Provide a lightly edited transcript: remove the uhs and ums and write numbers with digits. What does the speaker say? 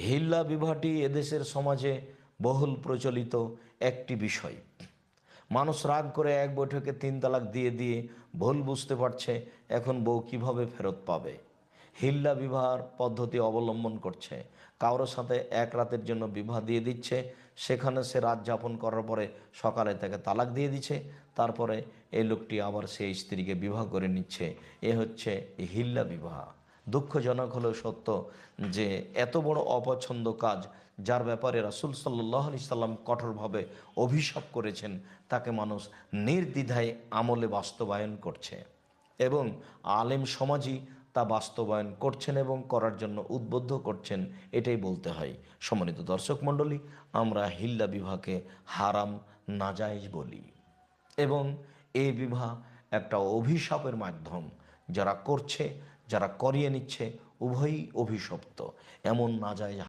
হিল্লা বিবাহটি এদেশের সমাজে বহুল প্রচলিত একটি বিষয়। মানুষ রাগ করে এক বৈঠকে 3 তালাক দিয়ে দিয়ে ভুল বুঝতে পারছে এখন বউ কিভাবে ফেরত পাবে। হিল্লা বিবাহের পদ্ধতি অবলম্বন করছে। কারোর সাথে এক রাতের জন্য বিবাহ দিয়ে দিচ্ছে, সেখানে সে রাত যাপন করার পরে সকালে তাকে তালাক দিয়ে দিচ্ছে, তারপরে এই লোকটি আবার সেই স্ত্রীকে বিবাহ করে নিচ্ছে। এ হচ্ছে হিল্লা বিবাহ। দুঃখজনক হলেও সত্য যে এত বড় অপছন্দ কাজ, যার ব্যাপারে রাসূল সাল্লাল্লাহু আলাইহি সাল্লাম কঠোরভাবে অভিশাপ করেছেন, তাকে মানুষ নির্দ্বিধায় আমলে বাস্তবায়ন করছে এবং আলেম সমাজই তা বাস্তবায়ন করছেন এবং করার জন্য উদ্বুদ্ধ করছেন, এটাই বলতে হয়। সম্মানিত দর্শক মণ্ডলী, আমরা হিল্লা বিবাহকে হারাম, নাজায়েজ বলি এবং এই বিবাহ একটা অভিশাপের মাধ্যম। যারা করছে, যারা করিয়ে নিচ্ছে, উভয়ই অভিশপ্ত। এমন নাজায়েজ